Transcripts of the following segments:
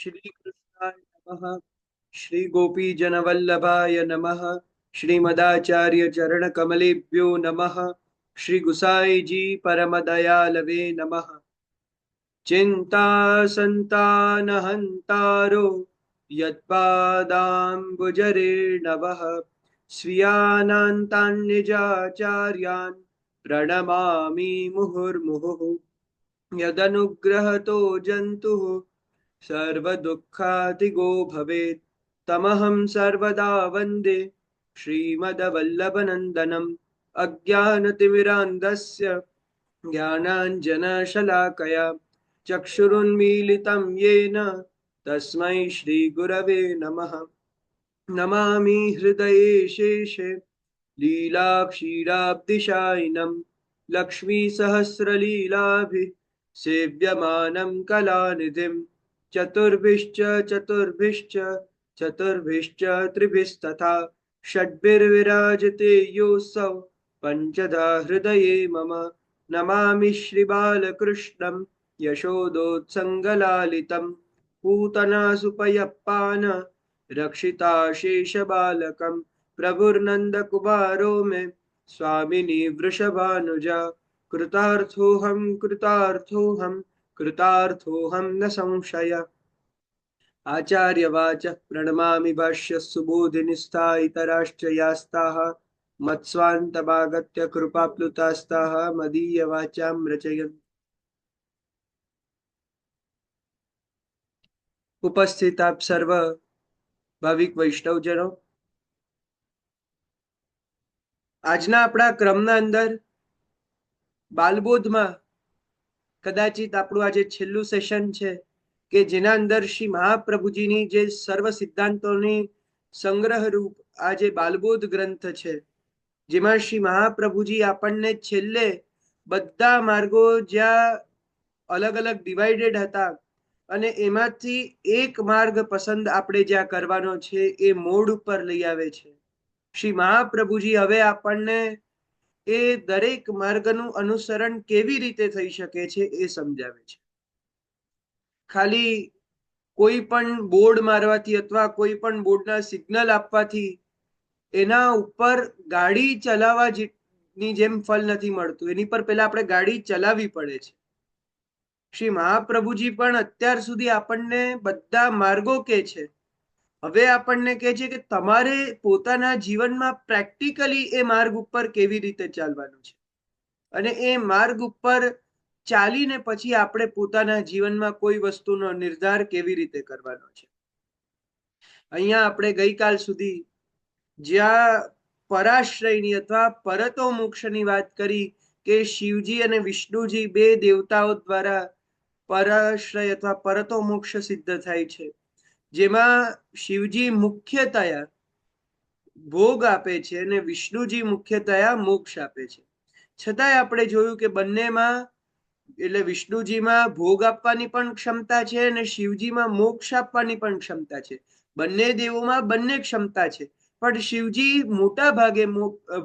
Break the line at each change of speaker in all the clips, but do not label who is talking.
श्री कृष्णाय नमः। श्री गोपी जनवल्लभाय नमः। श्रीमदाचार्य चरण कमलेभ्यो नमः। श्री गुसाई जी परम दयालवे नमः। चिंता संतानहंतारो यत्पादाम्बुजरेणवः स्वीयानान्तान्निजाचार्यान् प्रणमामि मुहुर्मुहुः। यदनुग्रहतो जन्तुः सर्वदुःखातिगो भवेत् तमहं सर्वदा वन्दे श्रीमद्वल्लभनन्दनम्। अज्ञानतिमिरान्धस्य ज्ञानाञ्जनशलाकया चक्षुरुन्मीलितं येन तस्मै श्रीगुरवे नमः। नमामि हृदये शेषे लीलाक्षीराब्धिशायिनं लक्ष्मीसहस्रलीलाभिः सेव्यमानं कलानिधिं चतुर्भिश्च चतुर्भिश्च चतुर्भिश्च त्रिभिस्तथा षड्भिर्विराजते योऽसौ पञ्चधा हृदये मम। नमामि श्रीबालकृष्णं यशोदोत्सङ्गलालितं पूतनासुपयप्पान रक्षिताशेषबालकं प्रभुर्नन्दकुमारो मे स्वामिनी वृषभानुजा। कृतार्थोऽहं कृतार्थोऽहं न संशय। आचार्यवाच प्रणमामि भाष्य सुबोधिनिष्ठा यास्ताः मत्स्वान्तमागत्य कृपाप्लुतास्ताः मदीयवाचां रचयन्। उपस्थित आप सर्व ભાવિક વૈષ્ણવજનો, આજના આપણા ક્રમના અંદર બાલબોધમાં કદાચિત આપણું આજે છેલ્લું સેશન છે કે જેના અંદર શ્રી મહાપ્રભુજીની જે સર્વ સિદ્ધાંતોની સંગ્રહ રૂપ આ જે બાલબોધ ગ્રંથ છે, જેમાં શ્રી મહાપ્રભુજી આપણને છેલ્લે બધા માર્ગો જ્યાં અલગ અલગ ડિવાઇડેડ હતા અને એમાંથી એક માર્ગ પસંદ આપણે જ્યાં કરવાનો છે એ મોડ ઉપર લઈ આવે છે. શ્રી મહાપ્રભુજી હવે આપણને એ દરેક માર્ગનું અનુસરણ કેવી રીતે થઈ શકે છે એ સમજાવે છે. ખાલી કોઈ પણ બોર્ડ મારવાથી અથવા કોઈ પણ બોર્ડના સિગ્નલ આપવાથી એના ઉપર ગાડી ચલાવવાની જેમ ફલ નથી મળતું. એની પર પહેલા આપણે ગાડી ચલાવવી પડે છે. શ્રી મહાપ્રભુજી પણ અત્યાર સુધી આપણને બધા માર્ગો કે છે, હવે આપણને કહે છે કે તમારે પોતાના જીવનમાં પ્રેક્ટિકલી એ માર્ગ ઉપર કેવી રીતે ચાલવાનું છે અને એ માર્ગ ઉપર ચાલીને પછી આપણે પોતાના જીવનમાં કોઈ વસ્તુનો નિર્ધાર કેવી રીતે કરવાનો છે. અહીંયા આપણે ગઈકાલ સુધી જ્યાં પરાશ્રયની અથવા પરતો મોક્ષની વાત કરી કે શિવજી અને વિષ્ણુજી બે દેવતાઓ દ્વારા પરાશ્રય અથવા પરતો મોક્ષ સિદ્ધ થાય છે, જેમાં શિવજી મુખ્યતયા ભોગ આપે છે અને વિષ્ણુજી મુખ્યતયા મોક્ષ આપે છે. છતાંય આપણે જોયું કે બંનેમાં એટલે વિષ્ણુજીમાં ભોગ આપવાની પણ ક્ષમતા છે અને શિવજીમાં મોક્ષ આપવાની પણ ક્ષમતા છે. બંને દેવોમાં બંને ક્ષમતા છે, પણ શિવજી મોટા ભાગે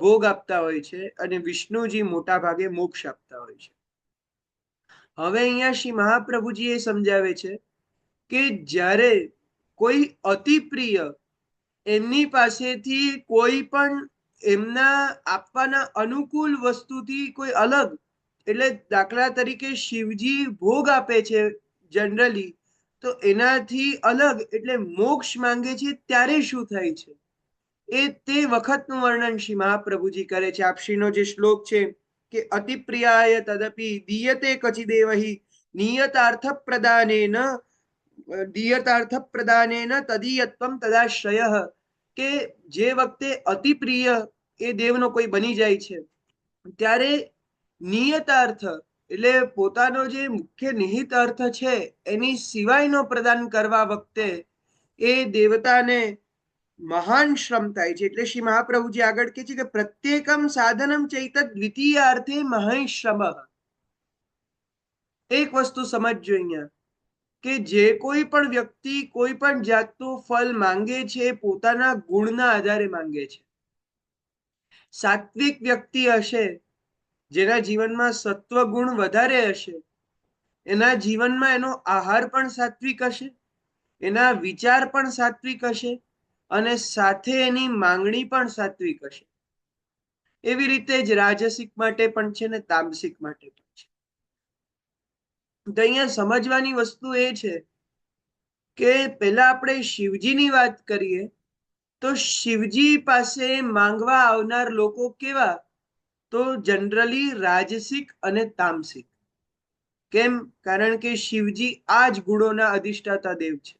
ભોગ આપતા હોય છે અને વિષ્ણુજી મોટા ભાગે મોક્ષ આપતા હોય છે. હવે અહીંયા શ્રી મહાપ્રભુજી એ સમજાવે છે કે જ્યારે કોઈ અતિ પ્રિય એમની પાસેથી કોઈ પણ એમના આપવાના અનુકૂળ વસ્તુથી કોઈ અલગ, એટલે દાખલા તરીકે શિવજી ભોગ આપે છે જનરલી, તો એનાથી અલગ એટલે મોક્ષ માંગે છે ત્યારે શું થાય છે એ તે વખતનું વર્ણન શ્રી મહાપ્રભુજી કરે છે. આપશ્રીનો જે શ્લોક છે કે અતિ પ્રિયાય તદપી દીયતે કચિદેવહી નિયતાર્થ પ્રદાનેન તદીયત્વમ તદાશ્રયઃ, કે જે વખતે અતિ પ્રિય એ દેવનો કોઈ બની જાય છે ત્યારે નિયતાર્થ એટલે પોતાનો જે મુખ્ય નિહિત અર્થ છે એની સિવાયનો પ્રદાન કરવા વખતે એ દેવતાને મહાન શ્રમ થાય છે. એટલે શ્રી મહાપ્રભુજી આગળ કહે છે કે પ્રત્યેકમ સાધનમ ચૈતદ દ્વિતીયાર્થે મહેશ્રમ. એક વસ્તુ સમજજો અહીંયા કે જે કોઈ પણ વ્યક્તિ કોઈ પણ જાતનું ફલ માંગે છે પોતાના ગુણના આધારે માંગે છે. સાત્વિક વ્યક્તિ હશે, જેના જીવનમાં સત્વ ગુણ વધારે હશે, એના જીવનમાં એનો આહાર પણ સાત્વિક હશે એના વિચાર પણ સાત્વિક હશે અને સાથે એની માંગણી પણ સાત્વિક હશે. એવી રીતે જ રાજસિક માટે પણ છે ને તામસિક માટે પણ છે. તો અહીંયા સમજવાની વસ્તુ એ છે કે પહેલા આપણે શિવજીની વાત કરીએ તો શિવજી પાસે માંગવા આવનાર લોકો કેવા? તો જનરલી રાજસિક અને તામસિક. કેમ? કારણ કે શિવજી આ જ ગુણોના અધિષ્ઠાતા દેવ છે.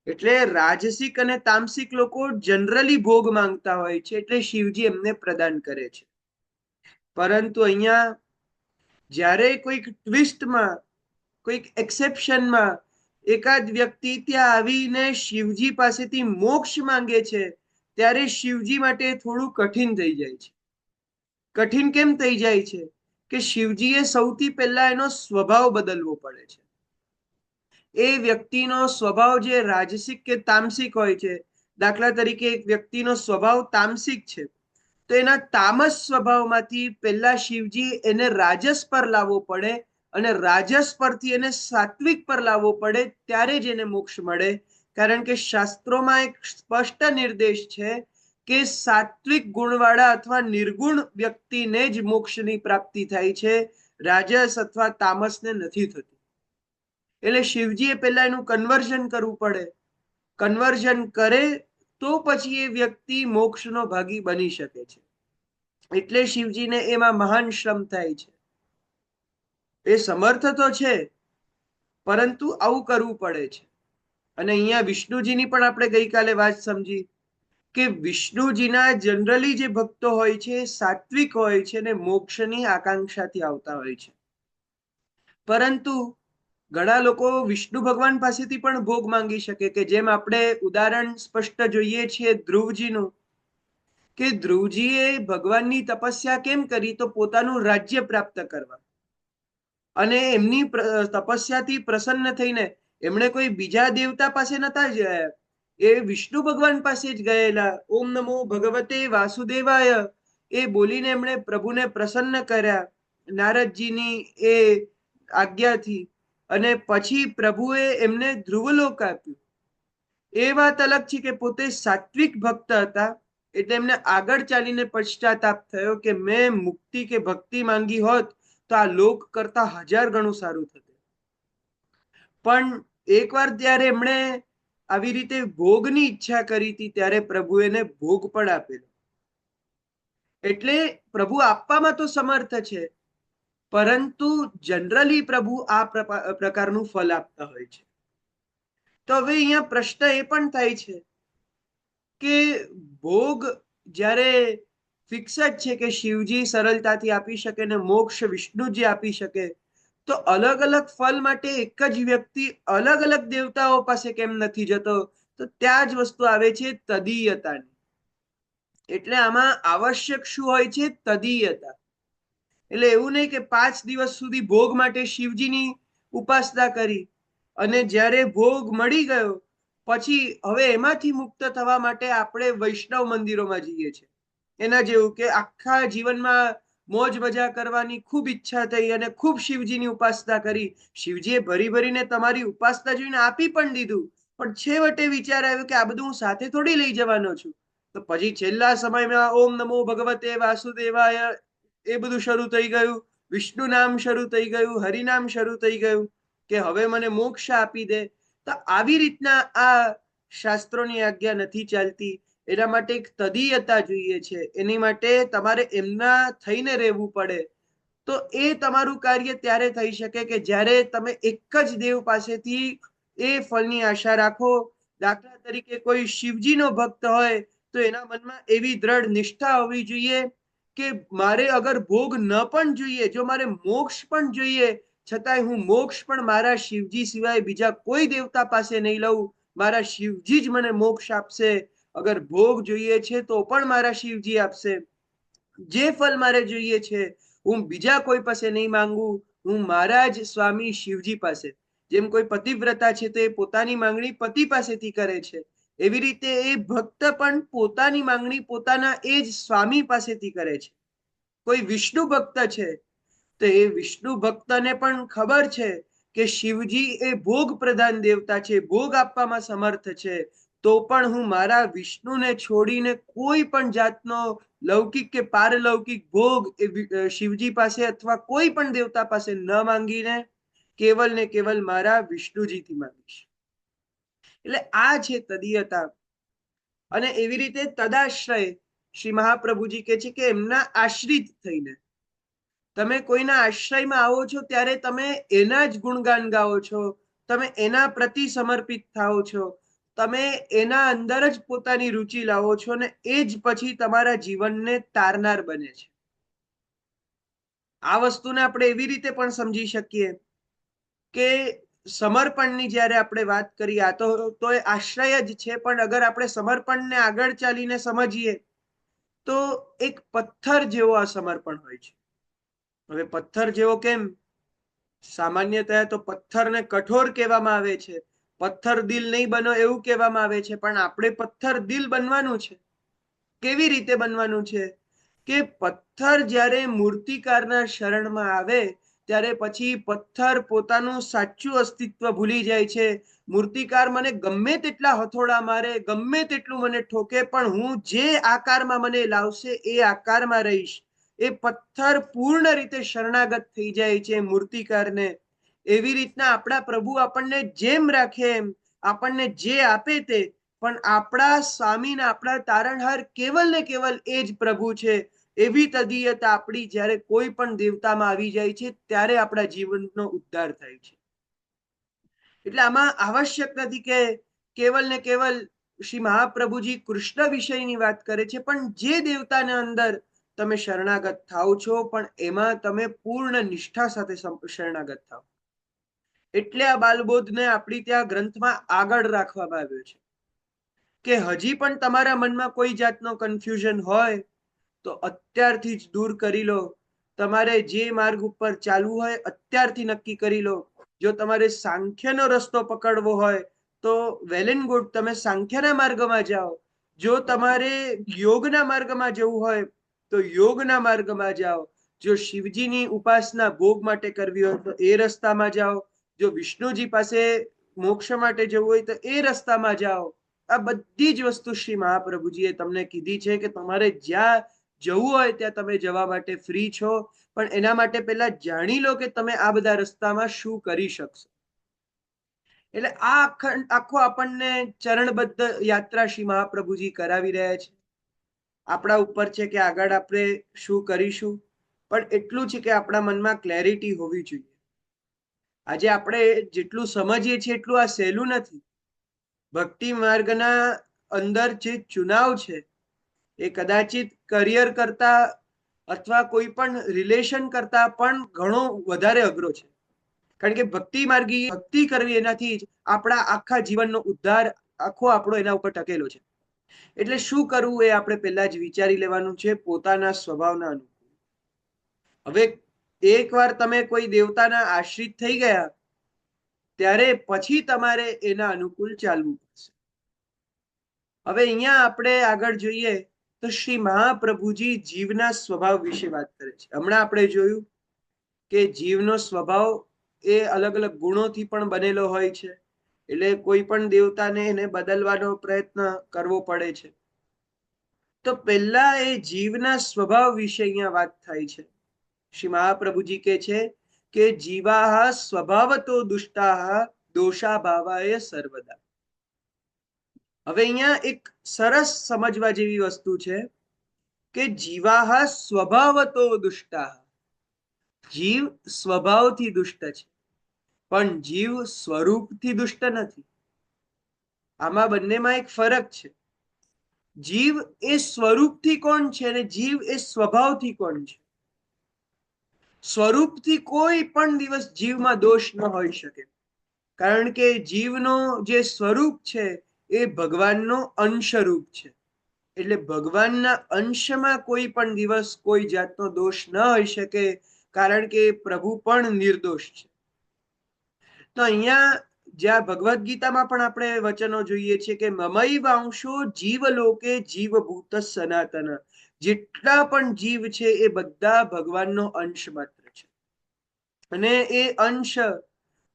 એટલે રાજસિક અને તામસિક લોકો જનરલી ભોગ માંગતા હોય છે, એટલે શિવજી એમને પ્રદાન કરે છે. પરંતુ અહીંયા જ્યારે કોઈક ટ્વિસ્ટમાં, કોઈક એક્સેપ્શનમાં એકાદ વ્યક્તિ ત્યાં આવીને શિવજી પાસેથી મોક્ષ માંગે છે, ત્યારે શિવજી માટે થોડું કઠિન થઈ જાય છે. કઠિન કેમ થઈ જાય છે? કે શિવજીએ સૌથી પહેલા એનો સ્વભાવ બદલવો પડે છે. એ વ્યક્તિનો સ્વભાવ જે રાજસિક કે તામસિક હોય છે, દાખલા તરીકે એક વ્યક્તિનો સ્વભાવ તામસિક છે, તો એના તામસ સ્વભાવમાંથી પહેલા શિવજી એને રાજસ પર લાવવો પડે અને રાજસ પરથી એને સાત્વિક પર લાવવો પડે, ત્યારે જ એને મોક્ષ મળે. કારણ કે શાસ્ત્રોમાં એક સ્પષ્ટ નિર્દેશ છે કે સાત્વિક ગુણવાળા અથવા નિર્ગુણ વ્યક્તિને જ મોક્ષની પ્રાપ્તિ થાય છે, રાજસ અથવા તામસને નથી થતી. એટલે શિવજીએ પહેલા એનું કન્વર્ઝન કરવું પડે. કન્વર્ઝન કરે તો પછી એ વ્યક્તિ મોક્ષનો ભાગી બની શકે છે. એટલે શિવજીને એમાં મહાન શ્રમ થાય છે. એ સમર્થ તો છે, પરંતુ આવું કરવું પડે છે. અને અહીંયા વિષ્ણુજીની પણ આપણે ગઈકાલે વાત સમજી કે વિષ્ણુજીના જનરલી જે ભક્તો હોય છે સાત્વિક હોય છે ને મોક્ષની આકાંક્ષાથી આવતા હોય છે. પરંતુ ઘણા લોકો વિષ્ણુ ભગવાન પાસેથી પણ ભોગ માંગી શકે, કે જેમ આપણે ઉદાહરણ સ્પષ્ટ જોઈએ છીએ ધ્રુવજીનું, કે ધ્રુવજીએ ભગવાનની તપસ્યા કેમ કરી? તો પોતાનું રાજ્ય પ્રાપ્ત કરવા. અને એમની તપસ્યાથી પ્રસન્ન થઈને એમણે કોઈ બીજા દેવતા પાસે નતા ગયા, એ વિષ્ણુ ભગવાન પાસે જ ગયેલા. ઓમ નમો ભગવતે વાસુદેવાય એ બોલીને એમણે પ્રભુને પ્રસન્ન કર્યા નારદજીની એ આજ્ઞાથી. અને પછી પ્રભુએ એમને ધ્રુવલોક આપ્યું. એ વાત અલગ છે કે પોતે સાત્વિક ભક્ત હતા, એટલે એમને આગળ ચાલીને પશ્ચાતાપ થયો કે મેં મુક્તિ કે ભક્તિ માંગી હોત તો આ લોક કરતા 1000 ગણું સારું થતું. પણ એકવાર ત્યારે એમણે આવી રીતે ભોગની ઈચ્છા કરી હતી, ત્યારે પ્રભુ એને ભોગ પણ આપેલો. એટલે પ્રભુ આપવામાં તો સમર્થ છે, પરંતુ જનરલી પ્રભુ આ પ્રકારનું ફલ આપતા હોય છે. તો હવે અહીંયા પ્રશ્ન એ પણ થાય છે કે ભોગ જ્યારે ફિક્સ જ છે કે શિવજી સરળતાથી આપી શકે ને મોક્ષ વિષ્ણુજી આપી શકે, તો અલગ અલગ ફલ માટે એક જ વ્યક્તિ અલગ અલગ દેવતાઓ પાસે કેમ નથી જતો? તો ત્યાં જ વસ્તુ આવે છે તદીયતાની. એટલે આમાં આવશ્યક શું હોય છે? તદીયતા. એટલે એવું નહીં કે 5 દિવસ સુધી ભોગ માટે શિવજીની ઉપાસના કરી અને જ્યારે ભોગ મળી ગયો પછી હવે એમાંથી મુક્ત થવા માટે આપણે વૈષ્ણવ મંદિરોમાં જઈએ છીએ. એના જેવું કે આખા જીવનમાં મોજ મજા કરવાની ખૂબ ઈચ્છા થઈ અને ખૂબ શિવજીની ઉપાસના કરી. શિવજીએ ભરી ભરીને તમારી ઉપાસના જોઈને આપી પણ દીધું, પણ છેવટે વિચાર આવ્યો કે આ બધું હું સાથે થોડી લઈ જવાનો છું. તો પછી છેલ્લા સમયમાં ઓમ નમો ભગવતે વાસુદેવાય એ બધું શરૂ થઈ ગયું, વિષ્ણુ નામ શરૂ થઈ ગયું, હરિનામ શરૂ થઈ ગયું કે હવે મને મોક્ષ આપી દે. તો આવી રીતના આ શાસ્ત્રોની આજ્ઞા નથી ચાલતી. એના માટે એક તદીયતા જોઈએ છે. એની માટે તમારે એમના થઈને રહેવું પડે. તો એ તમારું કાર્ય ત્યારે થઈ શકે કે જ્યારે તમે એક જ દેવ પાસેથી એ ફળની આશા રાખો. દાખલા તરીકે કોઈ શિવજીનો ભક્ત હોય તો એના મનમાં એવી દ્રઢ નિષ્ઠા હોવી જોઈએ કે મારે અગર ભોગ ન પણ જોઈએ, જો મારે મોક્ષ પણ જોઈએ, છતાંય હું મોક્ષ પણ મારા શિવજી સિવાય બીજા કોઈ દેવતા પાસે નહીં લઉં. મારા શિવજી જ મને મોક્ષ આપશે. અગર ભોગ જોઈએ છે તો પણ મારા શિવજી આપશે. જે ફળ મારે જોઈએ છે હું બીજા કોઈ પાસે નહીં માંગુ, હું મારા જ સ્વામી શિવજી પાસે. જેમ કોઈ પતિવ્રતા છે તો એ પોતાની માંગણી પતિ પાસેથી કરે છે, એવી રીતે એ ભક્ત પણ પોતાની માંગણી પોતાના એ જ સ્વામી પાસેથી કરે છે. કોઈ વિષ્ણુ ભક્ત છે તો એ વિષ્ણુ ભક્તને પણ ખબર છે કે શિવજી એ ભોગ પ્રધાન દેવતા છે, ભોગ આપવામાં સમર્થ છે, તો પણ હું મારા વિષ્ણુને છોડીને કોઈ પણ જાતનો લૌકિક કે પારલૌકિક ભોગ એ શિવજી પાસે અથવા કોઈ પણ દેવતા પાસે ન માંગીને કેવલ ને કેવલ મારા વિષ્ણુજીથી માંગીશ. એટલે આ છે તદીયતા. અને એવી રીતે તદાશ્રય શ્રી મહાપ્રભુજી કહે છે કે એમના આશ્રિત થઈને તમે કોઈના આશ્રયમાં આવો છો ત્યારે તમે એના જ ગુણગાન ગાઓ છો, તમે એના પ્રતિ સમર્પિત થાઓ છો, તમે એના અંદર જ પોતાની રુચિ લાવો છો અને એ જ પછી તમારા જીવનને તારનાર બને છે. આ વસ્તુને આપણે એવી રીતે પણ સમજી શકીએ કે સમર્પણની જ્યારે આપણે વાત કરીએ, આ તો એ આશ્રય જ છે, પણ અગર આપણે સમર્પણને આગળ ચાલીને સમજીએ તો એક પથ્થર જેવો આ સમર્પણ હોય છે. હવે પથ્થર જેવો કેમ? સામાન્યતઃ તો પથ્થરને કઠોર કહેવામાં આવે છે, પથ્થર દિલ નહીં બનો એવું કહેવામાં આવે છે, પણ આપણે પથ્થર દિલ બનવાનું છે. કેવી રીતે બનવાનું છે? કે પથ્થર જ્યારે મૂર્તિકારના શરણમાં આવે ત્યારે પછી પથ્થર પોતાનું સાચું અસ્તિત્વ ભૂલી જાય છે. મૂર્તિકાર મને ગમે તેટલા હથોડા મારે, ગમે તેટલું મને ઠોકે, પણ હું જે આકારમાં મને લાવશે એ આકારમાં રહીશ. એ પથ્થર પૂર્ણ રીતે શરણાગત થઈ જાય છે મૂર્તિકારને. એવી રીતના આપણા પ્રભુ આપણને જેમ રાખે એમ, આપણને જે આપે તે, પણ આપણા સ્વામી ને આપણા તારણહાર કેવલ ને કેવલ એ જ પ્રભુ છે. એવી તદીયતા આપણી જ્યારે કોઈ પણ દેવતામાં આવી જાય છે ત્યારે આપણા જીવનનો ઉદ્ધાર થાય છે. એટલે આમાં આવશ્યક નથી કે કેવલ ને કેવલ શ્રી મહાપ્રભુજી કૃષ્ણ વિષયની વાત કરે છે, પણ જે દેવતાને અંદર તમે શરણાગત થાઓ છો, પણ એમાં તમે પૂર્ણ નિષ્ઠા સાથે શરણાગત થાઓ. એટલે આ બાલબોધને આપણી ત્યાં ગ્રંથમાં આગળ રાખવામાં આવ્યો છે કે હજી પણ તમારા મનમાં કોઈ જાતનો કન્ફ્યુઝન હોય તો અત્યારથી જ દૂર કરી લો. તમારે જે માર્ગ ઉપર ચાલવું હોય અત્યારથી નક્કી કરી લો. જો તમારે સાંખ્યનો રસ્તો પકડવો હોય તો વેલ એન્ડ ગુડ, તમે સાંખ્યના માર્ગમાં જાઓ. જો તમારે યોગના માર્ગમાં જવું હોય તો યોગના માર્ગમાં જાઓ. જો શિવજીની ઉપાસના ભોગ માટે કરવી હોય તો એ રસ્તામાં જાઓ. જો વિષ્ણુજી પાસે મોક્ષ માટે જવું હોય તો એ રસ્તામાં જાઓ. આ બધી જ વસ્તુ શ્રી મહાપ્રભુજીએ તમને કીધી છે કે તમારે જ્યાં જવું હોય ત્યાં તમે જવા માટે ફ્રી છો, પણ એના માટે પહેલા જાણી લો કે તમે આ બધા રસ્તામાં શું કરી શકશો. એટલે આ આખો આપણને ચરણબદ્ધ યાત્રા શ્રી મહાપ્રભુજી કરાવી રહ્યા છે. આપણા ઉપર છે કે આગળ આપણે શું કરીશું, પણ એટલું છે કે આપણા મનમાં ક્લેરિટી હોવી જોઈએ. આજે આપણે જેટલું સમજીએ છીએ એટલું આ સહેલું નથી. ભક્તિ માર્ગના અંદર જે ચુનાવ છે એ કદાચિત કરિયર કરતા અથવા કોઈ પણ રિલેશન કરતા પણ ઘણો વધારે અઘરો છે. કારણ કે ભક્તિ માર્ગી ભક્તિ કરવી એનાથી જ આપણા આખા જીવનનો ઉદ્ધાર આખો આપણો એના ઉપર ટકેલો છે. એટલે શું કરવું એ આપણે પહેલા જ વિચારી લેવાનું છે પોતાના સ્વભાવના અનુકૂળ. હવે એકવાર તમે કોઈ દેવતાના આશ્રિત થઈ ગયા ત્યારે પછી તમારે એના અનુકૂળ ચાલવું પડશે. હવે અહીંયા આપણે આગળ જોઈએ તો શ્રી મહાપ્રભુજી જીવના સ્વભાવ વિશે વાત કરે છે. હમણાં આપણે જોયું કે જીવનો સ્વભાવ એ અલગ અલગ ગુણોથી પણ બનેલો હોય છે. એટલે કોઈ પણ દેવતાને એને બદલવાનો પ્રયત્ન કરવો પડે છે. તો પહેલા એ જીવના સ્વભાવ વિશે અહીંયા વાત થાય છે. શ્રી મહાપ્રભુજી કહે છે કે જીવાહ સ્વભાવતો દુષ્ટાહ દોષા ભાવાય સર્વદા. હવે અહીંયા એક સરસ સમજવા જેવી વસ્તુ છે કે જીવાહ સ્વભાવતો દુષ્ટાહ. જીવ સ્વભાવથી દુષ્ટ છે, પણ જીવ સ્વરૂપથી દુષ્ટ નથી. આમાં બંનેમાં એક ફરક છે. જીવ એ સ્વરૂપથી કોણ છે અને જીવ એ સ્વભાવથી કોણ છે. સ્વરૂપથી કોઈ પણ દિવસ જીવમાં દોષ ન હોઈ શકે, કારણ કે જીવનો જે સ્વરૂપ છે એ ભગવાનનો અંશરૂપ છે. એટલે ભગવાનના અંશમાં કોઈ પણ દિવસ કોઈ જાતનો દોષ ન હોઈ શકે, કારણ કે પ્રભુ પણ નિર્દોષ છે. તો અહીંયા જ્યાં ભગવદ્ ગીતામાં પણ આપણે વચનો જોઈએ છીએ કે મમૈ વાંશો જીવલોકે જીવભૂત સનાતન. જેટલા પણ જીવ છે એ બધા ભગવાનનો અંશ માત્ર છે. અને એ અંશ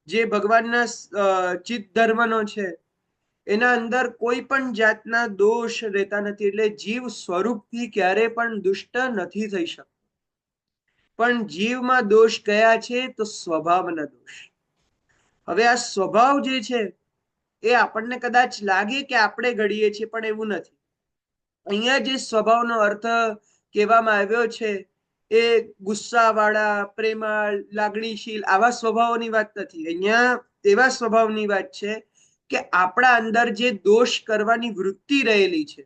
જે ભગવાનના ચિત્ત ધર્મનો છે એના અંદર કોઈ પણ જાતના દોષ રહેતા નથી, એટલે જીવ સ્વરૂપથી ક્યારે પણ દુષ્ટ નથી થઈ શકતો. પણ જીવમાં દોષ કયા છે? તો સ્વભાવના દોષ. હવે આ સ્વભાવ જે છે એ આપણને કદાચ લાગે કે આપણે ઘડીએ છીએ, પણ એવું નથી. અહીંયા જે સ્વભાવનો અર્થ કહેવામાં આવ્યો છે એ ગુસ્સાવાળા, પ્રેમાળ, લાગણીશીલ આવા સ્વભાવોની વાત નથી. અહીંયા એવા સ્વભાવની વાત છે કે આપણા અંદર જે દોષ કરવાની વૃત્તિ રહેલી છે,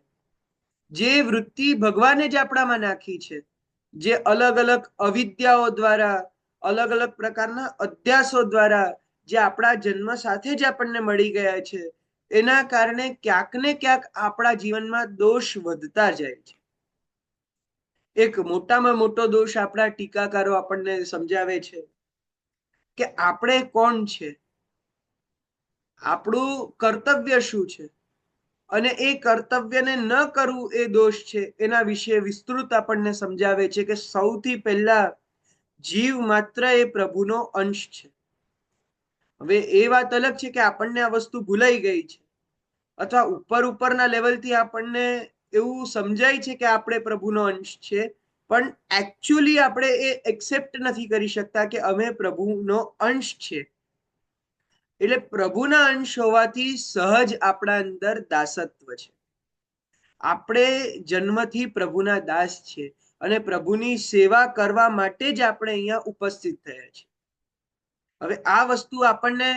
જે વૃત્તિ ભગવાને જ આપણામાં નાખી છે, જે અલગ અલગ અવિદ્યાઓ દ્વારા, અલગ અલગ પ્રકારના અધ્યાસો દ્વારા જે આપણા જન્મ સાથે જ આપણને મળી ગયા છે, એના કારણે ક્યાંક ને ક્યાંક આપણા જીવનમાં દોષ વધતા જાય છે. એક મોટામાં મોટો દોષ આપણા ટીકાકારો આપણને સમજાવે છે કે આપણે કોણ છે, આપણું કર્તવ્ય શું છે, અને એ કર્તવ્યને ન કરવું એ દોષ છે. એના વિશે વિસ્તૃત આપણને સમજાવે છે કે સૌથી પહેલા જીવ માત્ર એ પ્રભુનો અંશ છે. હવે એ વાત અલગ છે કે આપણને આ વસ્તુ ભૂલાઈ ગઈ છે, અથવા ઉપરના લેવલથી આપણને એવું સમજાય છે કે આપણે પ્રભુનો અંશ છે, પણ એકચ્યુઅલી આપણે એ એક્સેપ્ટ નથી કરી શકતા કે અમે પ્રભુનો અંશ છે. એટલે પ્રભુના અંશ હોવાથી સહજ આપણા અંદર દાસત્વ છે. આપણે જન્મથી પ્રભુના દાસ છે અને પ્રભુની સેવા કરવા માટે જ આપણે અહીંયા ઉપસ્થિત થયા છે. હવે આ વસ્તુ આપણને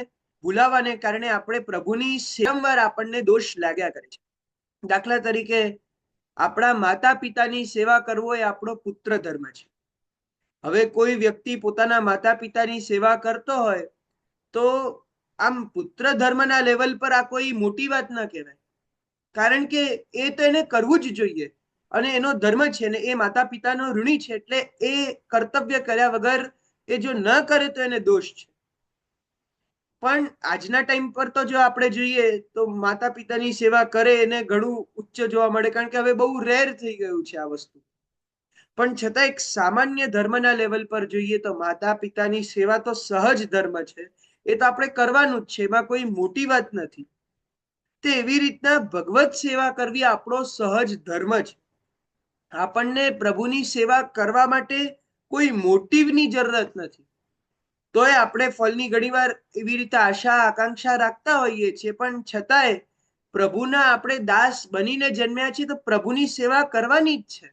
ભૂલાવાને કારણે આપણે પ્રભુની વારંવાર આપણને દોષ લાગ્યા કરે છે. દાખલા તરીકે આપણા માતા પિતાની સેવા કરવો એ આપણો પુત્ર ધર્મ છે. હવે કોઈ વ્યક્તિ પોતાના માતા પિતાની સેવા કરતો હોય તો આમ પુત્ર ધર્મના લેવલ પર આ કોઈ મોટી વાત ન કહેવાય, કારણ કે એ તો એને કરવું જ જોઈએ અને એનો ધર્મ છે ને એ માતા પિતાનો ઋણી છે, એટલે એ કર્તવ્ય કર્યા વગર એ જો ન કરે તો એને દોષ છે. પણ આજના ટાઈમ પર તો જો આપણે જોઈએ તો માતા પિતાની સેવા કરે એને ઘણું ઉચ્ચ જોવા મળે, કારણ કે હવે બહુ રેર થઈ ગયું છે આ વસ્તુ. પણ છતાં એક સામાન્ય ધર્મના લેવલ પર જોઈએ તો માતા પિતાની સેવા તો સહજ ધર્મ છે, એ તો આપણે કરવાનું જ છે, એમાં કોઈ મોટી વાત નથી. તે એવી રીતના ભગવત સેવા કરવી આપણો સહજ ધર્મ છે. આપણને પ્રભુની સેવા કરવા માટે કોઈ મોટિવની જરૂરત નથી. તોય આપણે ફળની ઘણીવાર એવી રીતે આશા આકાંક્ષા રાખતા હોઈએ છીએ, પણ છતાંય પ્રભુના આપણે દાસ બનીને જન્મ્યા છીએ તો પ્રભુની સેવા કરવાની જ છે.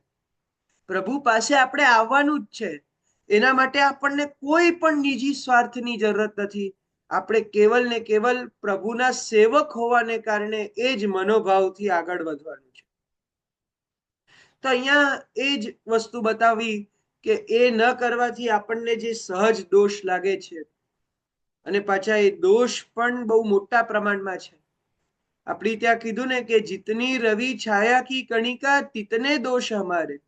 પ્રભુ પાસે આપણે આવવાનું જ છે. એના માટે આપણને કોઈ પણ નિજી સ્વાર્થની જરૂરત નથી. આપણે કેવલ ને કેવલ પ્રભુના સેવક હોવાને કારણે એ જ મનોભાવથી આગળ વધવાનું છે. તો અહીંયા એ જ વસ્તુ બતાવી કે એ ન કરવાથી આપણને જે સહજ દોષ લાગે છે, અને પાછા એ દોષ પણ બહુ મોટા પ્રમાણમાં છે. આપણી ત્યાં કીધું ને કે જીતની રવિ છાયા કી કણિકા તિતને દોષ હમારે.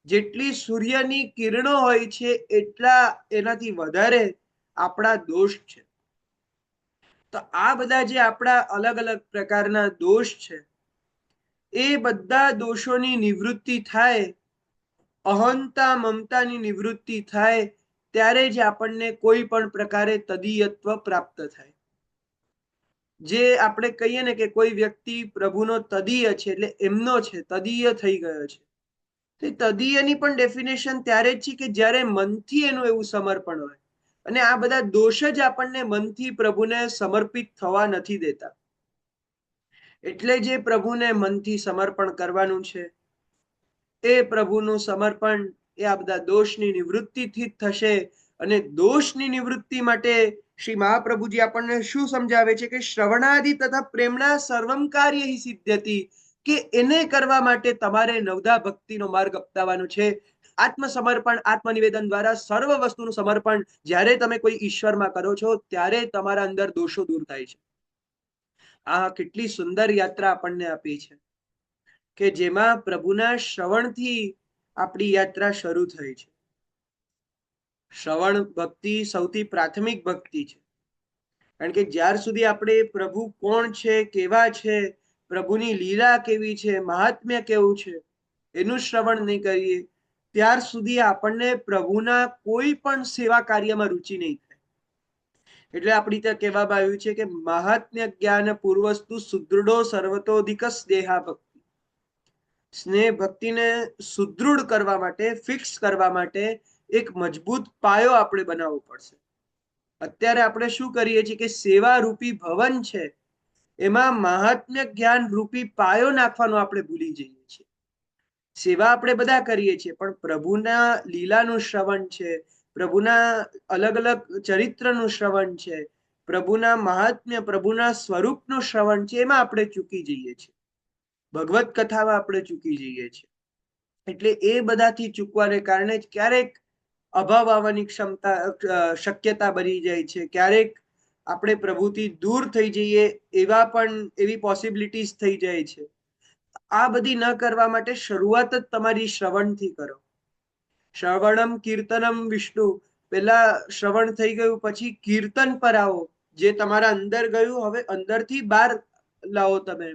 જેટલી સૂર્યની કિરણો હોય છે એટલા એનાથી વધારે આપણા દોષ છે. તો આ બધા જે આપણા અલગ અલગ પ્રકારના દોષ છે, એ બધા દોષોની નિવૃત્તિ થાય, અહંતા મમતાની નિવૃત્તિ થાય, ત્યારે જ આપણને કોઈ પણ પ્રકારે તદીયત્વ પ્રાપ્ત થાય. જે આપણે કહીએ ને કે કોઈ વ્યક્તિ પ્રભુનો તદીય છે, એટલે એમનો છે, તદીય થઈ ગયો છે. તદીયની પણ ડેફિનેશન ત્યારે જ છે કે જ્યારે મનથી એનું એવું સમર્પણ હોય, અને આ બધા દોષ જ આપણને મનથી પ્રભુને સમર્પિત થવા નથી દેતા. એટલે જે પ્રભુને મનથી સમર્પણ કરવાનું છે, એ પ્રભુનું સમર્પણ એ આ બધા દોષની નિવૃત્તિથી જ થશે. અને દોષની નિવૃત્તિ માટે શ્રી મહાપ્રભુજી આપણને શું સમજાવે છે કે શ્રવણાદિ તથા પ્રેમણા સર્વમ કાર્ય સિદ્ધ્યતિ, કે એને કરવા માટે તમારે નવધા ભક્તિનો માર્ગ અપનાવવાનો છે. આત્મસમર્પણ, આત્મનિવેદન દ્વારા સર્વ વસ્તુનું સમર્પણ જ્યારે તમે કોઈ ઈશ્વરમાં કરો છો ત્યારે તમારા અંદર દોષો દૂર થાય છે. આ કેટલી સુંદર યાત્રા આપણને આપી છે કે જેમાં પ્રભુના શ્રવણથી આપણી યાત્રા શરૂ થઈ છે. શ્રવણ ભક્તિ સૌથી પ્રાથમિક ભક્તિ છે, કારણ કે જ્યાર સુધી આપણે પ્રભુ કોણ છે, કેવા છે, પ્રભુની લીલા કેવી છે, મહાત્મ્ય કેવું છે, એનું શ્રવણ નહીં કરીએ ત્યાર સુધી આપણને પ્રભુના કોઈ પણ સેવા કાર્યમાં રુચિ નહીં થાય. એટલે આપણી ત્યાં કહેવામાં આવ્યું છે કે મહાત્મ્ય જ્ઞાન પૂર્વસ્તુ સુદૃઢો સર્વતોધિક સ્નેહા ભક્તિ. સ્નેહ ભક્તિને સુદૃઢ કરવા માટે, ફિક્સ કરવા માટે એક મજબૂત પાયો આપણે બનાવવો પડશે. અત્યારે આપણે શું કરીએ છીએ કે સેવા રૂપી ભવન છે, એમાં મહાત્મ્ય જ્ઞાન રૂપી પાયો નાખવાનો આપણે ભૂલી જઈએ છીએ. સેવા આપણે બધા કરીએ છીએ, પણ પ્રભુના લીલાનું શ્રવણ છે, પ્રભુના અલગ અલગ ચરિત્રનું શ્રવણ છે, પ્રભુના મહાત્મ્ય, પ્રભુના સ્વરૂપનું શ્રવણ છે, એમાં આપણે ચૂકી જઈએ છીએ. ભગવત કથામાં આપણે ચૂકી જઈએ છીએ. એટલે એ બધાથી ચૂકવાને કારણે જ ક્યારેક અભાવ આવવાની શક્યતા બની જાય છે. ક્યારેક આપણે પ્રભુથી દૂર થઈ જઈએ એવી પોસિબિલિટીઝ થઈ જાય છે. આ બધી ન કરવા માટે શરૂઆત જ તમારી શ્રવણથી કરો. શ્રવણમ કીર્તનમ વિષ્ણુ. પેલા શ્રવણ થઈ ગયું, પછી કીર્તન પર આવો. જે તમારા અંદર ગયું હવે અંદરથી બહાર લાવો તમે.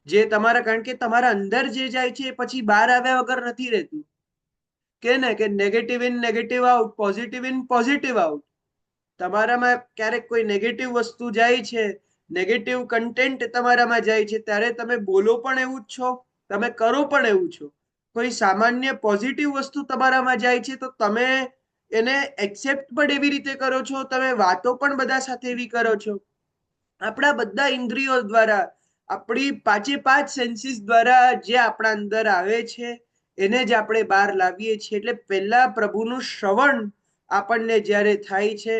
જે તમારા, કારણ કે તમારા અંદર જે જાય છે એ પછી બહાર આવ્યા વગર નથી રહેતું. કે ને કે negative in negative out, positive in positive out. તમારામાં ક્યારેક કોઈ નેગેટિવ વસ્તુ જાય છે, નેગેટિવ કન્ટેન્ટ તમારામાં જાય છે, ત્યારે તમે બોલો પણ એવું જ છો, તમે કરો પણ એવું છો. કોઈ સામાન્ય પોઝિટિવ વસ્તુ તમારામાં જાય છે તો તમે એને એક્સેપ્ટ પણ એવી રીતે કરો છો, તમે વાતો પણ બધા સાથે એવી કરો છો. આપણા બધા ઇન્દ્રિયો દ્વારા, આપણી પાંચે પાંચ સેન્સીસ દ્વારા જે આપણા અંદર આવે છે એને જ આપણે બહાર લાવીએ છીએ. એટલે પહેલા પ્રભુનું શ્રવણ આપણને જ્યારે થાય છે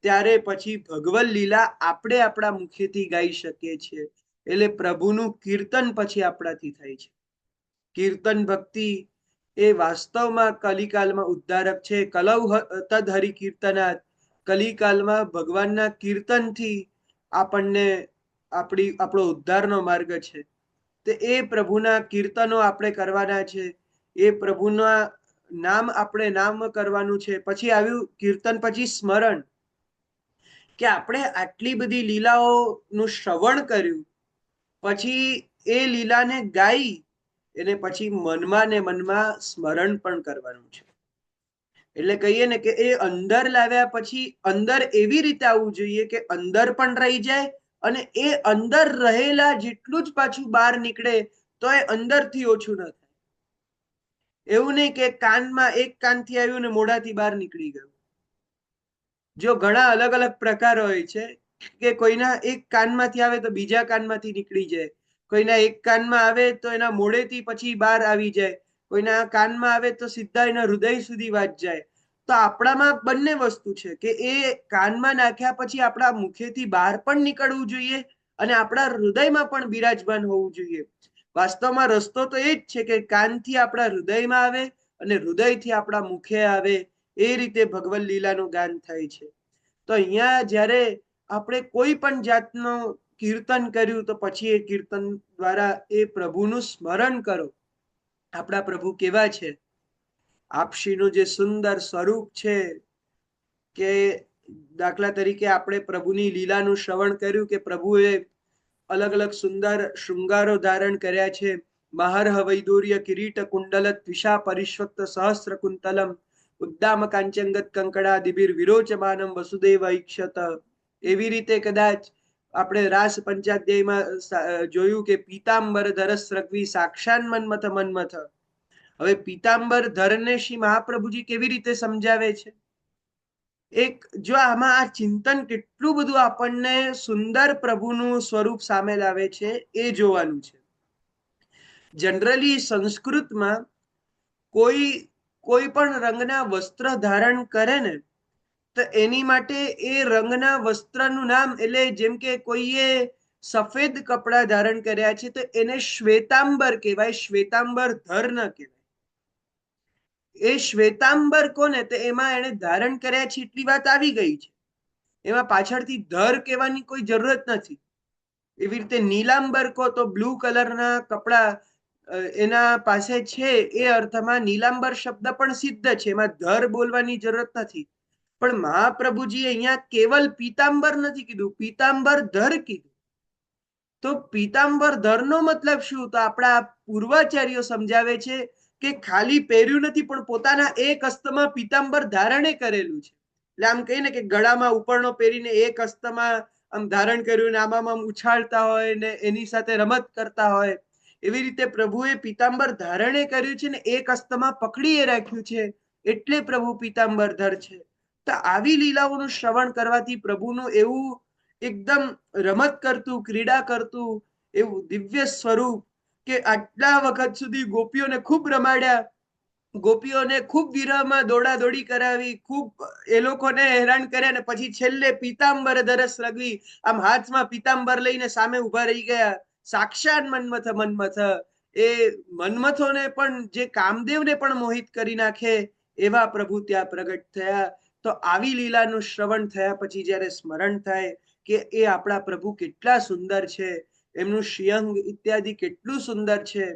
ત્યારે પછી ભગવન લીલા આપણે આપણા મુખેથી ગાઈ શકીએ છીએ. એટલે પ્રભુનું કીર્તન પછી આપણાથી થાય છે. કીર્તન ભક્તિ એ વાસ્તવમાં કલિકાલમાં ઉદ્ધારક છે. કલૌ તદ હરિ કીર્તનાથ. કલિકાલમાં ભગવાનના કીર્તનથી આપણને આપણો ઉદ્ધારનો માર્ગ છે. તો એ પ્રભુના કીર્તનો આપણે કરવાના છે, એ પ્રભુના નામ આપણે નામ કરવાનું છે. પછી આવ્યું કીર્તન પછી સ્મરણ, કે આપણે આટલી બધી લીલાઓનું શ્રવણ કર્યું, પછી એ લીલાને ગાઈ એને પછી મનમાં ને મનમાં સ્મરણ પણ કરવાનું છે. એટલે કહીએ ને કે એ અંદર લાવ્યા પછી અંદર એવી રીતે આવવું જોઈએ કે અંદર પણ રહી જાય, અને એ અંદર રહેલા જેટલું જ પાછું બહાર નીકળે તો એ અંદરથી ઓછું ન થાય. એવું નહીં કે કાનમાં એક કાનથી આવ્યું ને મોઢાથી બહાર નીકળી ગયું. જો ઘણા અલગ અલગ પ્રકાર હોય છે કે કોઈના એક કાનમાંથી આવે તો બીજા કાનમાંથી નીકળી જાય, કોઈના એક કાનમાં આવે તો એના મોઢેથી પછી બહાર આવી જાય, કોઈના કાનમાં આવે તો સીધા એના હૃદય સુધી વાત જાય. તો આપણામાં બંને વસ્તુ છે કે એ કાનમાં નાખ્યા પછી આપણા મુખેથી બહાર પણ નીકળવું જોઈએ અને આપણા હૃદયમાં પણ બિરાજમાન હોવું જોઈએ. વાસ્તવમાં રસ્તો તો એ જ છે કે કાનથી આપણા હૃદયમાં આવે અને હૃદયથી આપણા મુખે આવે. એ રીતે ભગવન લીલાનું ગાન થાય છે. તો અહીંયા જ્યારે આપણે કોઈ પણ જાતનું કીર્તન કર્યું તો પછી એ કીર્તન દ્વારા એ પ્રભુનું સ્મરણ કરો. આપણા પ્રભુ કેવા છે, આપશીનું જે સુંદર સ્વરૂપ છે, કે દાખલા તરીકે આપણે પ્રભુની લીલાનું શ્રવણ કર્યું કે પ્રભુએ અલગ અલગ સુંદર શૃંગારો ધારણ કર્યા છે. મહર્હ વૈદૂર્ય કિરીટ કુંડલ દ્વિષા પરિશ્વક્ત સહસ્ત્ર કુંતલમ ઉદ્દામ કાંચંગત કંકડા દિબિર વિરોચમાનમ વસુદેવ ઈક્ષત. એવી રીતે કદાચ આપણે રાસ પંચાધ્યાયમાં જોયું કે પીતાંબર ધરસ રગ્વી સાક્ષાન મન્મથ મન્મથ. હવે પીતાંબર ધરને શ્રી મહાપ્રભુજી કેવી રીતે સમજાવે છે? એક જો આમાં આ ચિંતન કેટલું બધું આપણને સુંદર પ્રભુનું સ્વરૂપ સામે લાવે છે એ જોવાનું છે. જનરલી સંસ્કૃતમાં કોઈ પણ રંગના વસ્ત્ર ધારણ કરે ને તો એની માટે એ રંગના વસ્ત્રનું નામ, એટલે જેમ કે કોઈએ સફેદ કપડા ધારણ કર્યા છે તો એને શ્વેતાંબર કહેવાય, શ્વેતાંબર ધર ન કહેવાય. એ શ્વેતાંબર કોને તો એમાં એને ધારણ કર્યા છે એટલી વાત આવી ગઈ છે, એમાં પાછળથી ધર કહેવાની કોઈ જરૂરત નથી. એવી રીતે નીલાંબર કહો તો બ્લુ કલરના કપડા એના પાસે છે, એ અર્થમાં નીલાંબર શબ્દ પણ સિદ્ધ છે, એમાં ધર બોલવાની જરૂરત નથી. પણ મહાપ્રભુજી અહીંયા કેવલ પીતાંબર નથી કીધું, પીતાંબર ધર કીધું. તો પીતાંબર ધરનો મતલબ શું? તો આપણા પૂર્વાચાર્યો સમજાવે છે કે ખાલી પહેર્યું નથી પણ પોતાના એક હસ્તમાં પીતાંબર ધારણે કરેલું છે. એટલે આમ કહીએ ને કે ગળામાં ઉપરનો પહેરીને એક હસ્તમાં આમ ધારણ કર્યું ને આમ ઉછાળતા હોય ને એની સાથે રમત કરતા હોય, એવી રીતે પ્રભુએ પીતાંબર ધારણે કર્યું છે ને એક હસ્તમાં પકડીએ રાખ્યું છે, એટલે પ્રભુ પીતાંબરધર છે. તો આવી લીલાઓનું શ્રવણ કરવાથી પ્રભુનું એવું એકદમ રમત કરતું, ક્રીડા કરતું એવું દિવ્ય સ્વરૂપ કે આટલા વખત સુધી ગોપીઓને ખૂબ રમાડ્યા, ગોપીઓને ખૂબ વિરહમાં દોડાદોડી કરાવી, ખૂબ એ લોકોને હેરાન કર્યા, ને પછી છેલ્લે પીતાંબર દરસ લગવી આમ હાથમાં પીતાંબર લઈને સામે ઉભા રહી ગયા. સાક્ષાત મન્મથ મન્મથ, એ મન્મથોને પણ, જે કામદેવને પણ મોહિત કરી નાખે એવા પ્રભુ ત્યાં પ્રગટ થયા. તો આવી લીલાનું શ્રવણ થયા પછી જ્યારે સ્મરણ થાય કે એ આપણા પ્રભુ કેટલા સુંદર છે, એમનું શ્રીઅંગ ઇત્યાદિ કેટલું સુંદર છે,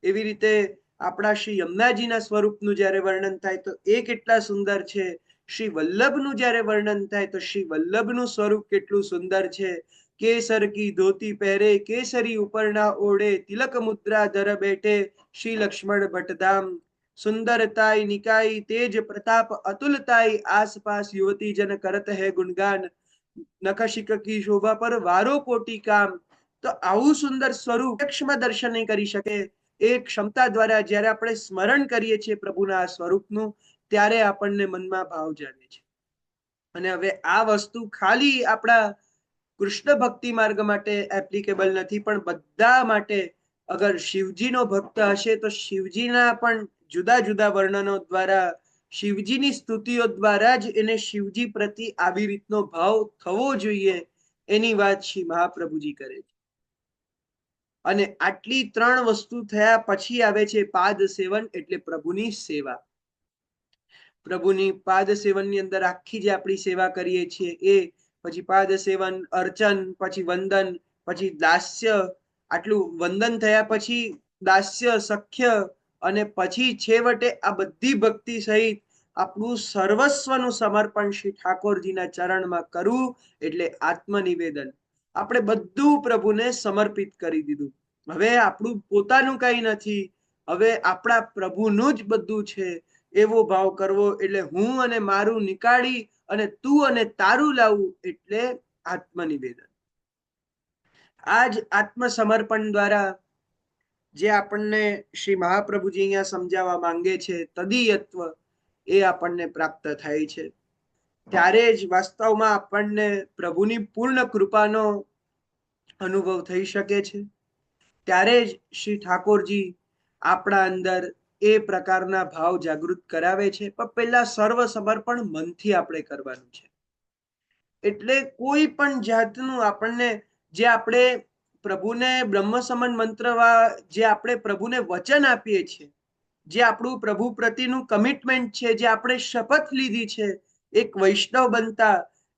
એવી રીતે આપણા શ્રી યમુનાજીના સ્વરૂપનું જ્યારે વર્ણન થાય તો એ કેટલા સુંદર છે, શ્રી વલ્લભનું જ્યારે વર્ણન થાય તો શ્રી વલ્લભનું સ્વરૂપ કેટલું સુંદર છે. કેસર કી ધોતી પહેરે, કેસરી ઉપરના ઓઢે, તિલક મુદ્રા ધર બેઠે, શ્રી લક્ષ્મણ ભટ્ટધામ. સુંદરતાઈ નિકાઈ તેજ પ્રતાપ અતુલતાઈ, આસપાસ યુવતી જન કરત હૈ ગુણગાન, નખશિક કી શોભા પર વારો કોટી કામ. તો આવું સુંદર સ્વરૂપ પ્રત્યક્ષમાં દર્શન નહીં કરી શકે, એ ક્ષમતા દ્વારા જ્યારે આપણે સ્મરણ કરીએ છીએ પ્રભુના સ્વરૂપનું, ત્યારે આપણને મનમાં ભાવ જાગે છે. અને હવે આ વસ્તુ ખાલી આપણા કૃષ્ણ ભક્તિ માર્ગ માટે એપ્લિકેબલ નથી, પણ બધા માટે. અગર શિવજીનો ભક્ત હશે તો શિવજીના પણ જુદા જુદા વર્ણનો દ્વારા, શિવજીની સ્તુતિઓ દ્વારા જ એને શિવજી પ્રતિ આવી રીતનો ભાવ થવો જોઈએ, એની વાત શ્રી મહાપ્રભુજી કરે છે. અને આટલી ત્રણ વસ્તુ થયા પછી આવે છે પાદ સેવન, એટલે પ્રભુની સેવા. પ્રભુની પાદ સેવનની અંદર આખી જે આપણી સેવા કરીએ છીએ એ, પછી પાદ સેવન, અર્ચન, પછી વંદન, પછી દાસ્ય, આટલું વંદન થયા પછી દાસ્ય, સખ્ય, અને પછી છેવટે આ બધી ભક્તિ સહિત આપણું સર્વસ્વનું સમર્પણ શ્રી ઠાકોરજીના ચરણમાં કરવું, એટલે આત્મનિવેદન. આપણે બધું પ્રભુને સમર્પિત કરી દીધું. હવે આપણું પોતાનું કઈ નથી, હવે આપણા પ્રભુનું જ બધું છે, એવો ભાવ કરવો. એટલે હું અને મારું નીકાળી અને તું અને તારું લાવવું, એટલે આત્મનિવેદન. આ જ આત્મસમર્પણ દ્વારા જે આપણને શ્રી મહાપ્રભુજી અહીંયા સમજાવવા માંગે છે, તદીયત્વ, એ આપણને પ્રાપ્ત થાય છે. ત્યારે જ વાસ્તવમાં આપણને પ્રભુની પૂર્ણ કૃપાનો અનુભવ થઈ શકે છે. ત્યારે જ શ્રી ઠાકોરજી આપણા અંદર એ પ્રકારના ભાવ જાગૃત કરાવે છે. પણ પહેલા સર્વ સમર્પણ મનથી આપણે કરવાનું છે. એટલે કોઈ પણ જાતનું આપણને, જે આપણે પ્રભુને બ્રહ્મ સમન મંત્રવા, જે આપણે પ્રભુને વચન આપીએ છીએ, જે આપણું પ્રભુ પ્રતિનું કમિટમેન્ટ છે, જે આપણે શપથ લીધી છે એક વૈષ્ણવ બનતા,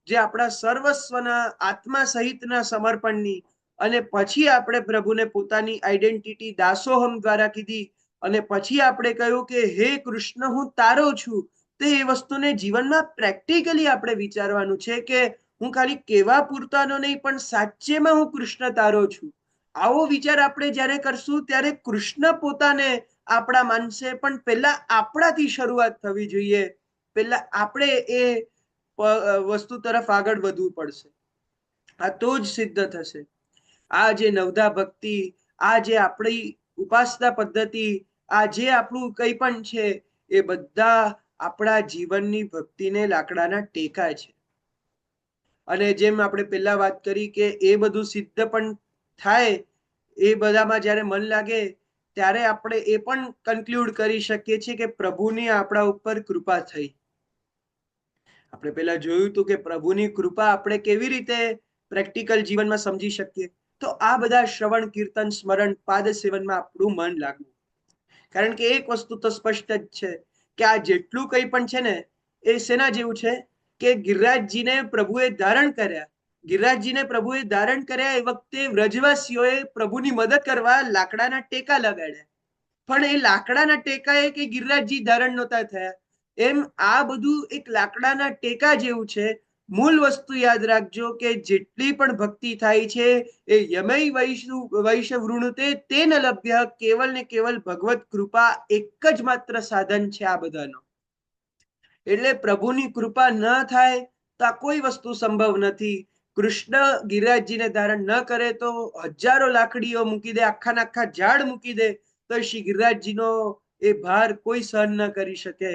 જે આપણા સર્વસ્વના આત્મા સહિતના સમર્પણની, અને પછી આપણે પ્રભુને પોતાની આઈડેન્ટિટી દાસોહમ દ્વારા કીધી, અને પછી આપણે કહ્યું કે હે કૃષ્ણ હું તારો છું. તો એ વસ્તુને જીવનમાં પ્રેક્ટિકલી આપણે વિચારવાનું છે કે હું ખાલી કેવા પૂરતાનો નહીં, પણ સાચેમાં હું કૃષ્ણ તારો છું. આવો વિચાર આપણે જ્યારે કરશું ત્યારે કૃષ્ણ પોતાને આપણા માનશે, પણ પહેલા આપણાથી શરૂઆત થવી જોઈએ. પહેલા આપણે એ વસ્તુ તરફ આગળ વધવું પડશે. આ તો જ સિદ્ધ થશે. આ જે નવધા ભક્તિ, આ જે આપણી ઉપાસના પદ્ધતિ, આ જે આપણું કંઈ પણ છે, એ બધા આપણા જીવનની ભક્તિને લાકડાના ટેકા છે. અને જેમ આપણે પહેલા વાત કરી કે એ બધું સિદ્ધ પણ થાય, એ બધામાં જ્યારે મન લાગે ત્યારે આપણે એ પણ કન્ક્લુડ કરી શકીએ છીએ કે પ્રભુની આપણા ઉપર કૃપા થઈ. આપણે પહેલા જોયું હતું કે પ્રભુની કૃપા આપણે કેવી રીતે પ્રેક્ટિકલ જીવનમાં સમજી શકીએ. તો આ બધા શ્રવણ, કીર્તન, સ્મરણ, પાદ સેવનમાં આપણું મન લાગવું. કારણ કે એક વસ્તુ તો સ્પષ્ટ જ છે કે આ જેટલું કંઈ પણ છે ને, એ શેના જેવું છે કે ગિરિરાજજીને પ્રભુએ ધારણ કર્યા. ગિરિરાજજીને પ્રભુએ ધારણ કર્યા એ વખતે વ્રજવાસીઓએ પ્રભુની મદદ કરવા લાકડાના ટેકા લગાડ્યા. પણ એ લાકડાના ટેકાએ કે ગિરિરાજજી ધારણ નહોતા થયા. એમ આ બધું એક લાકડાના ટેકા જેવું છે. મૂળ વસ્તુ યાદ રાખજો કે જેટલી પણ ભક્તિ થાય છે એ યમય વૈશ્ય વૃણુતે તેન લભ્ય, કેવલ ને કેવલ ભગવત કૃપા એક જ માત્ર સાધન છે આ બધાનો. એટલે પ્રભુની કૃપા ન થાય તો આ કોઈ વસ્તુ સંભવ નથી. કૃષ્ણ ગિરિરાજજીને ધારણ ન કરે તો હજારો લાકડીઓ મૂકી દે, આખા આખા ઝાડ મૂકી દે, તો શ્રી ગિરિરાજજીનો એ ભાર કોઈ સહન ન કરી શકે.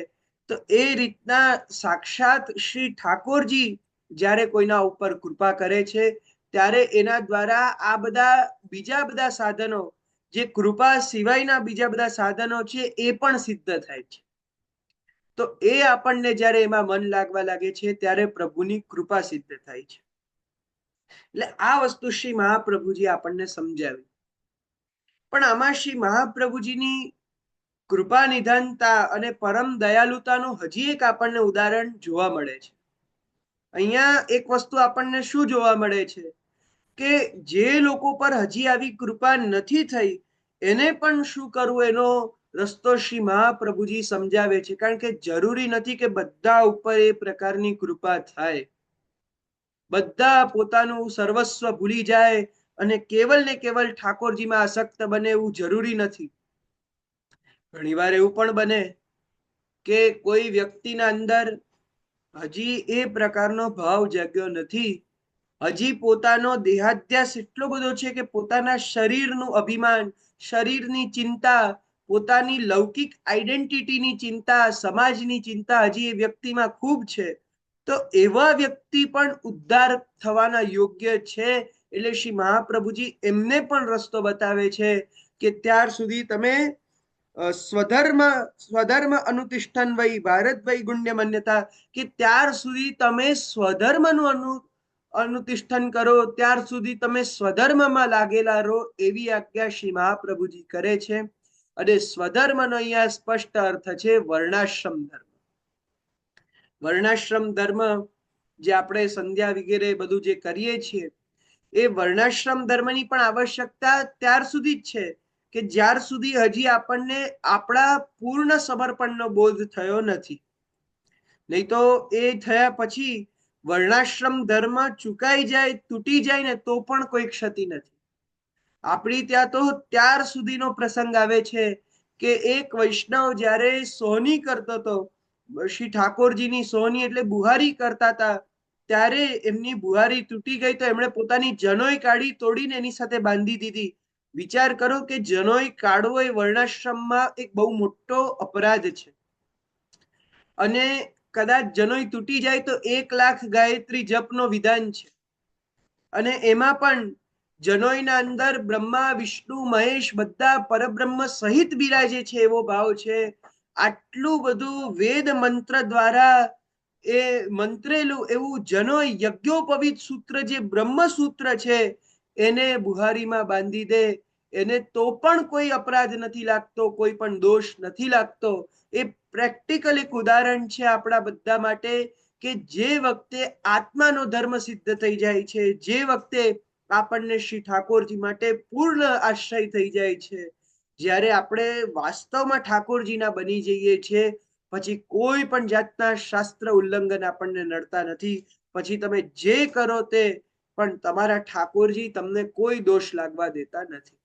તો એ રીતના સાક્ષાત શ્રી ઠાકોરજી જ્યારે કોઈના ઉપર કૃપા કરે છે ત્યારે એના દ્વારા આ બધા બીજા બધા સાધનો, જે કૃપા સિવાયના બીજા બધા સાધનો છે, એ પણ સિદ્ધ થાય છે. તો એ આપણને જ્યારે એમાં મન લાગવા લાગે છે ત્યારે પ્રભુની કૃપા સિદ્ધ થાય છે. એટલે આ વસ્તુ શ્રી મહાપ્રભુજી આપણને સમજાવી. પણ આમાં શ્રી મહાપ્રભુજીની કૃપા નિધાનતા અને પરમ દયાલુતાનું હજી એક આપણને ઉદાહરણ જોવા મળે છે. અહીંયા એક વસ્તુ આપણને શું જોવા મળે છે કે જે લોકો પર હજી આવી કૃપા નથી થઈ એને પણ શું કરવું એનો રસ્તો શ્રી મહાપ્રભુજી સમજાવે છે. કારણ કે જરૂરી નથી કે બધા ઉપર એ પ્રકારની કૃપા થાય. બધા પોતાનું સર્વસ્વ ભૂલી જાય અને કેવલ ને કેવલ ઠાકોરજીમાં આસક્ત બને એવું જરૂરી નથી. ઘણીવાર એવું પણ બને કે કોઈ વ્યક્તિના અંદર હજી એ પ્રકારનો ભાવ જાગ્યો નથી, હજી પોતાનો દેહાધ્યાસ એટલો બધો છે કે પોતાના શરીરનું અભિમાન, શરીરની ચિંતા, પોતાની લૌકિક આઈડેન્ટિટીની ચિંતા, સમાજની ચિંતા હજી એ વ્યક્તિમાં ખૂબ છે. તો એવા વ્યક્તિ પણ ઉદ્ધાર થવાના યોગ્ય છે. એટલે શ્રી મહાપ્રભુજી એમને પણ રસ્તો બતાવે છે કે ત્યાર સુધી તમે સ્વધર્મ અનુતિષ્ઠન વૈ ભારત વૈ ગુણ્ય માન્યતા, કે ત્યાર સુધી તમે સ્વધર્મનું અનુતિષ્ઠન કરો, ત્યાર સુધી તમે સ્વધર્મમાં લાગેલા રહો, એવી આજ્ઞા શ્રી મહાપ્રભુજી કરે છે. અને સ્વધર્મનો અહીંયા સ્પષ્ટ અર્થ છે વર્ણાશ્રમ ધર્મ. વર્ણાશ્રમ ધર્મ જે આપણે સંધ્યા વગેરે બધું જે કરીએ છીએ, એ વર્ણાશ્રમ ધર્મની પણ આવશ્યકતા ત્યાર સુધી જ છે કે જ્યાર સુધી હજી આપણને આપણા પૂર્ણ સમર્પણનો બોધ થયો નથી. નહીં તો એ થયા પછી વર્ણાશ્રમ ધર્મ ચુકાઈ જાય, તૂટી જાય ને તો પણ કોઈ ક્ષતિ નથી. આપણી ત્યાં તો ત્યાર સુધીનો પ્રસંગ આવે છે કે એક વૈષ્ણવ જ્યારે સોહની કરતો હતો, શ્રી ઠાકોરજીની સોહની એટલે બુહારી કરતા હતા, ત્યારે એમની બુહારી તૂટી ગઈ તો એમણે પોતાની જનોઈ કાઢી તોડીને એની સાથે બાંધી દીધી. વિચાર કરો કે જનોઈ કાઢવો એ વર્ણાશ્રમમાં એક બહુ મોટો અપરાધ છે. અને કદાચ જનોઈ તૂટી જાય તો 1,00,000 ગાયત્રી જપનો વિધાન છે. અને એમાં પણ જનોઈના અંદર બ્રહ્મા, વિષ્ણુ, મહેશ બધા પરબ્રહ્મ સહિત બિરાજે છે એવો ભાવ છે. આટલું બધું વેદ મંત્ર દ્વારા એ મંત્રેલું એવું જનોઈ યજ્ઞોપવિત સૂત્ર જે બ્રહ્મ સૂત્ર છે એને બુહારીમાં બાંધી દે, એને તો પણ કોઈ અપરાધ નથી લાગતો, કોઈ પણ દોષ નથી લાગતો. એ પ્રેક્ટિકલ એક ઉદાહરણ છે આપણા બધા માટે કે જે વખતે આત્માનો ધર્મ સિદ્ધ થઈ જાય છે, જે વખતે આપણને શ્રી ઠાકોરજી માટે પૂર્ણ આશ્રય થઈ જાય છે, જ્યારે આપણે વાસ્તવમાં ઠાકોરજીના બની જઈએ છીએ, પછી કોઈ પણ જાતના શાસ્ત્ર ઉલ્લંઘન આપણને નડતા નથી. પછી તમે જે કરો તે પણ તમારા ઠાકોરજી તમને કોઈ દોષ લાગવા દેતા નથી.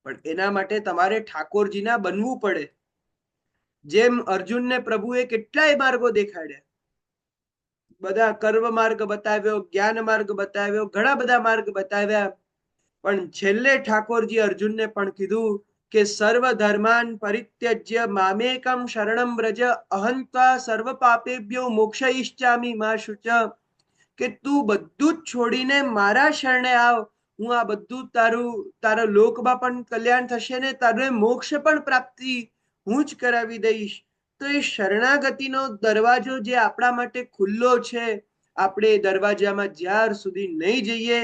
પણ એના માટે તમારે ઠાકોરજીના બનવું પડે. જેમ અર્જુનને પ્રભુએ કેટલાય માર્ગો દેખાડ્યા, બધા કર્મ માર્ગ બતાવ્યો, જ્ઞાન માર્ગ બતાવ્યો, ઘણા બધા માર્ગ બતાવ્યા, પણ છેલ્લે ઠાકોરજી અર્જુનને પણ કીધું કે સર્વ ધર્માન પરિત્યજ્ય મામેકમ શરણમ વ્રજ અહં ત્વા સર્વ પાપેભ્યો મોક્ષયિષ્યામિ મા શુચ, કે તું બધું જ છોડીને મારા શરણે આવ, હું આ બધું તારો લોકમાં પણ કલ્યાણ થશે ને તારે મોક્ષ પણ પ્રાપ્તિ હું જ કરાવી દઈશ. તો એ શરણાગતિનો દરવાજો જે આપણા માટે ખુલ્લો છે, આપણે એ દરવાજામાં જ્યાર સુધી નહીં જઈએ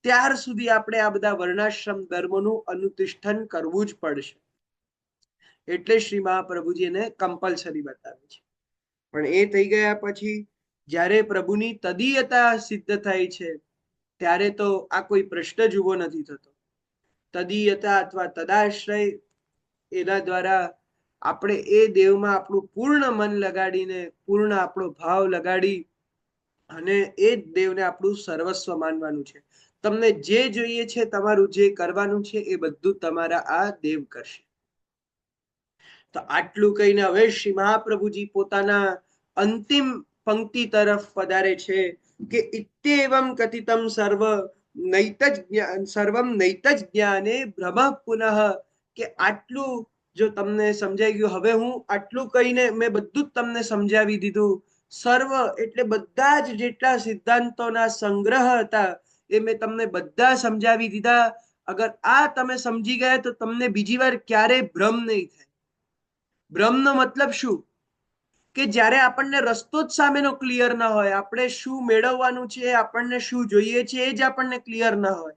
ત્યાર સુધી આપણે આ બધા વર્ણાશ્રમ ધર્મોનું અનુતિષ્ઠન કરવું જ પડશે. એટલે શ્રી મહાપ્રભુજી એને કમ્પલસરી બતાવે છે. પણ એ થઈ ગયા પછી જ્યારે પ્રભુની તદીયતા સિદ્ધ થાય છે ત્યારે તો આ કોઈ પ્રશ્ન જ ઉભો નથી થતો. તદીયતા અથવા તદાશ્રય, એના દ્વારા આપણે એ દેવમાં આપણું પૂર્ણ મન લગાડીને, પૂર્ણ આપણો ભાવ લગાડી અને એ જ દેવને આપણું સર્વસ્વ માનવાનું છે. તમને જે જોઈએ છે, તમારું જે કરવાનું છે, એ બધું તમારા આ દેવ કરશે. તો આટલું કહીને હવે શ્રી મહાપ્રભુજી પોતાના અંતિમ પંક્તિ તરફ પધારે છે કે ઇત્યેવમ કથિતમ સર્વમ નૈતજ જ્ઞાને ભ્રમ પુનઃ, કે આટલું જો તમને સમજાઈ ગયું, હવે હું આટલું કહીને મેં બધું જ તમને સમજાવી દીધું. સર્વ એટલે બધા જ જેટલા સિદ્ધાંતોના સંગ્રહ હતા એ મેં તમને બધા સમજાવી દીધા. અગર આ તમે સમજી ગયા તો તમને બીજી વાર ક્યારેય ભ્રમ નહીં થાય. ભ્રમનો મતલબ શું? કે જ્યારે આપણને રસ્તો જ સામેનો ક્લિયર ના હોય, આપણે શું મેળવવાનું છે, આપણને શું જોઈએ છે એ જ આપણને ક્લિયર ના હોય.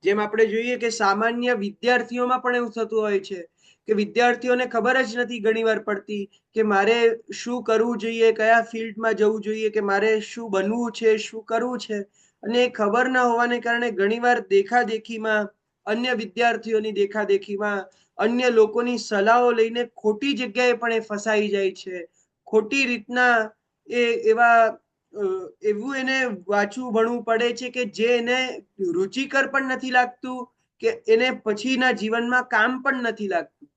જેમ આપણે જોઈએ કે સામાન્ય વિદ્યાર્થીઓમાં પણ એવું થતું હોય છે કે વિદ્યાર્થીઓને ખબર જ નથી ઘણીવાર પડતી કે મારે શું કરવું જોઈએ, કયા ફિલ્ડમાં જવું જોઈએ, કે મારે શું બનવું છે, શું કરવું છે. અને એ ખબર ના હોવાને કારણે ઘણીવાર દેખાદેખીમાં, અન્ય વિદ્યાર્થીઓની દેખાદેખીમાં, અન્ય લોકોની સલાહો લઈને ખોટી જગ્યાએ પણ એ ફસાઈ જાય છે. ખોટી રીતના એવું એને વાંચવું ભણવું પડે છે કે જે એને રુચિકર પણ નથી લાગતું, કે એને પછીના જીવનમાં કામ પણ નથી લાગતું.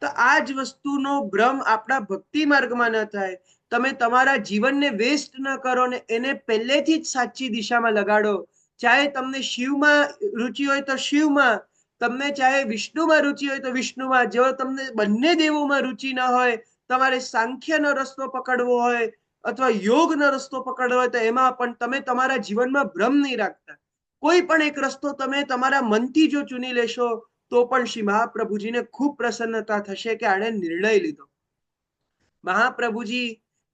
તો આ જ વસ્તુનો ભ્રમ આપણા ભક્તિ માર્ગમાં ન થાય. તમે તમારા જીવનને વેસ્ટ ન કરો ને એને પહેલેથી જ સાચી દિશામાં લગાડો. ચાહે તમને શિવમાં રુચિ હોય તો શિવમાં, તમને ચાહે વિષ્ણુમાં રુચિ હોય તો વિષ્ણુમાં. જો તમને બંને દેવોમાં રુચિ ન હોય, તમારે સાંખ્યનો રસ્તો પકડવો હોય અથવા યોગનો રસ્તો પકડવો હોય, તો એમાં પણ તમે તમારા જીવનમાં ભ્રમ નહીં રાખતા. કોઈ પણ એક રસ્તો તમે તમારા મનથી જો ચૂની લેશો તો પણ શ્રી મહાપ્રભુજીને ખૂબ પ્રસન્નતા થશે કે આણે નિર્ણય લીધો. મહાપ્રભુજી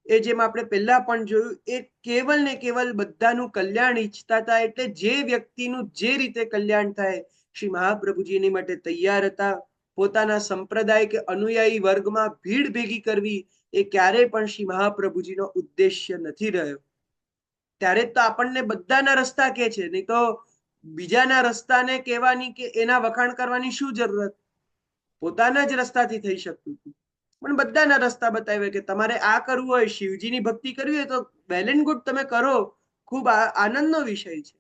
એ જેમ આપણે પહેલા પણ જોયું, એ કેવલ ને કેવલ બધાનું કલ્યાણ ઈચ્છતા હતા. એટલે જે વ્યક્તિનું જે રીતે કલ્યાણ થાય શ્રી મહાપ્રભુજી એની માટે તૈયાર હતા. પોતાના સંપ્રદાય કે અનુયાયી વર્ગમાં ભીડ ભેગી કરવી એ ક્યારેય પણ શ્રી મહાપ્રભુજીનો ઉદ્દેશ્ય નથી રહ્યો. ત્યારે તો આપણને બધાના રસ્તા કે છે, નહીં તો બીજાના રસ્તાને કહેવાની કે એના વખાણ કરવાની શું જરૂરત? પોતાના જ રસ્તાથી થઈ શકતું હતું. પણ બધાના રસ્તા બતાવ્યા કે તમારે આ કરવું હોય, શિવજીની ભક્તિ કરવી હોય તો વેલ એન્ડ ગુડ, તમે કરો, ખૂબ આનંદનો વિષય છે.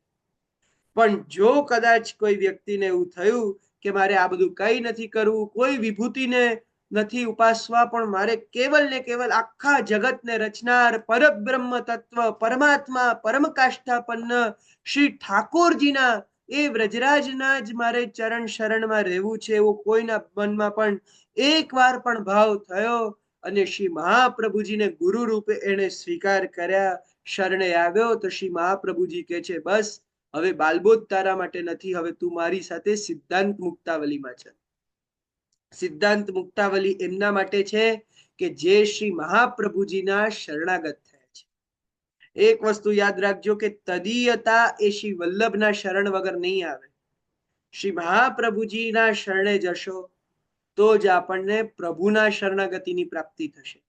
પણ જો કદાચ કોઈ વ્યક્તિને એવું થયું કે મારે આ બધું કઈ નથી કરવું, કોઈ વિભૂતિને નથી ઉપાસવા, પણ મારે કેવલ ને કેવલ આખા જગતને રચનાર પરબ્રહ્મ તત્વ, પરમાત્મા, પરમ કાષ્ઠાપન્ન શ્રી ઠાકોરજીના એ વ્રજરાજના જ મારે ચરણ શરણમાં રહેવું છે, એવો કોઈના મનમાં પણ એકવાર પણ ભાવ થયો અને શ્રી મહાપ્રભુજીને ગુરુ રૂપે એને સ્વીકાર કર્યા, શરણે આવ્યો, તો શ્રી મહાપ્રભુજી કહે છે, બસ હવે બાલબોધ તારા માટે નથી, હવે તું મારી સાથે સિદ્ધાંત મુક્તાવલીમાં છે. સિદ્ધાંત મુક્તાવલી એમના માટે છે કે જે શ્રી મહાપ્રભુજીના શરણાગત થયા છે. એક વસ્તુ યાદ રાખજો કે તદીયતા એ શ્રી વલ્લભના શરણ વગર નહીં આવે. શ્રી મહાપ્રભુજીના શરણે જશો તો જ આપણને પ્રભુના શરણાગતિની પ્રાપ્તિ થશે.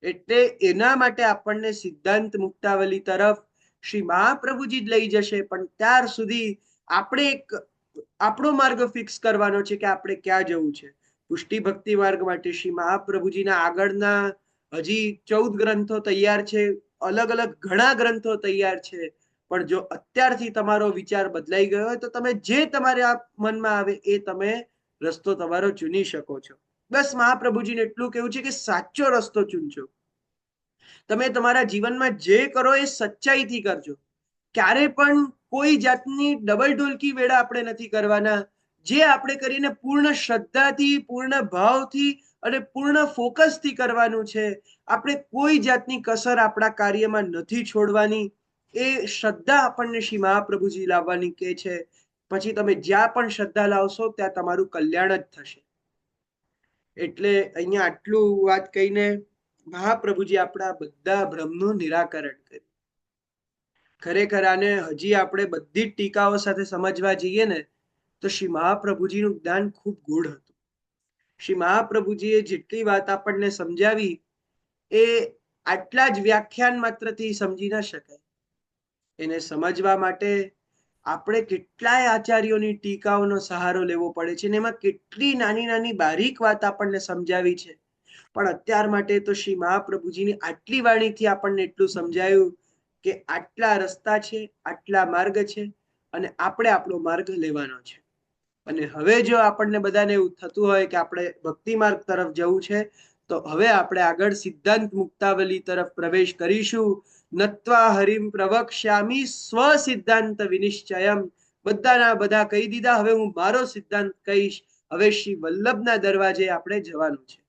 એટલે એના માટે આપણને સિદ્ધાંત મુક્તાવલી તરફ શ્રી મહાપ્રભુજી જ લઈ જશે. પણ ત્યાર સુધી આપણે આપણો માર્ગ ફિક્સ કરવાનો છે કે આપણે ક્યાં જવું છે. પુષ્ટિ ભક્તિ માર્ગ માટે શ્રી મહાપ્રભુજીના આગળના હજી 14 ગ્રંથો તૈયાર છે, અલગ અલગ ઘણા ગ્રંથો તૈયાર છે. પણ જો અત્યારથી તમારો વિચાર બદલાઈ ગયો હોય તો તમે જે તમારા મનમાં આવે એ તમે રસ્તો તમારો ચૂની શકો છો. બસ મહાપ્રભુજીને એટલું કેવું છે કે સાચો રસ્તો ચૂનજો. તમે તમારા જીવનમાં જે કરો એ સચ્ચાઈથી કરજો. ક્યારે પણ કોઈ જાતની ડબલ ઢોલકી વેળા આપણે નથી કરવાના. જે આપણે કરીને પૂર્ણ શ્રદ્ધાથી, પૂર્ણ ભાવથી અને પૂર્ણ ફોકસથી કરવાનું છે. આપણે કોઈ જાતની કસર આપણા કાર્યમાં નથી છોડવાની. એ શ્રદ્ધા આપણને શ્રી મહાપ્રભુજી લાવવાની કે છે. પછી તમે જ્યાં પણ શ્રદ્ધા લાવશો ત્યાં તમારું કલ્યાણ જ થશે. એટલે અહીંયા આટલું વાત કહીને મહાપ્રભુજી આપણા બધા ભ્રમનું નિરાકરણ કર્યું. ખરેખર આને હજી આપણે બધી જ ટીકાઓ સાથે સમજવા જઈએ ને તો શ્રી મહાપ્રભુજીનું જ્ઞાન ખૂબ ગૂઢ હતું. શ્રી મહાપ્રભુજીએ જેટલી વાત આપણને સમજાવી એ આટલા જ વ્યાખ્યાન માત્રથી સમજી ન શકાય. એને સમજવા માટે આપણે કેટલાય આચાર્યોની ટીકાઓનો સહારો લેવો પડે છે, અને એમાં કેટલી નાની નાની બારીક વાત આપણને સમજાવી છે. પણ અત્યાર માટે તો શ્રી મહાપ્રભુજીની આટલી વાણીથી આપણને એટલું સમજાયું કે આટલા રસ્તા છે, આટલા માર્ગ છે, અને આપણે આપણો માર્ગ લેવાનો છે. અને હવે જો આપણને બધાને એવું થતું હોય કે આપણે ભક્તિ માર્ગ તરફ જવું છે તો હવે આપણે આગળ સિદ્ધાંત મુક્તાવલી તરફ પ્રવેશ કરીશું. નત્વા હરિમ પ્રવક્ષ્યામિ સ્વ સિદ્ધાંત વિનિશ્ચયમ. બધાના બધા કહી દીધા, હવે હું મારો સિદ્ધાંત કહીશ. હવે શ્રી વલ્લભના દરવાજે આપણે જવાનું છે.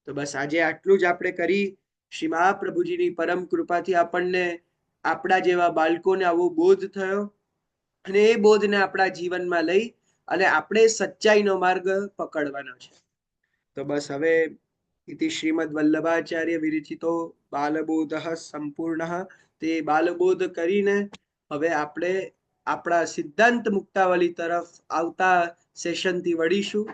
તો બસ આજે આટલું જ આપણે કરી. શ્રી મહાપ્રભુજીની પરમ કૃપાથી આપણને આપણા જેવા બાળકોને આવો બોધ થયો, અને એ બોધને આપણા જીવનમાં લઈ અને આપણે સચ્ચાઈનો માર્ગ પકડવાનો છે. તો બસ હવે ઇતિ શ્રીમદ વલ્લભાચાર્ય વિરચિતો બાલબોધ સંપૂર્ણ. તે બાલબોધ કરીને હવે આપણે આપણા સિદ્ધાંત મુક્તાવલી તરફ આવતા સેશનથી વળીશું.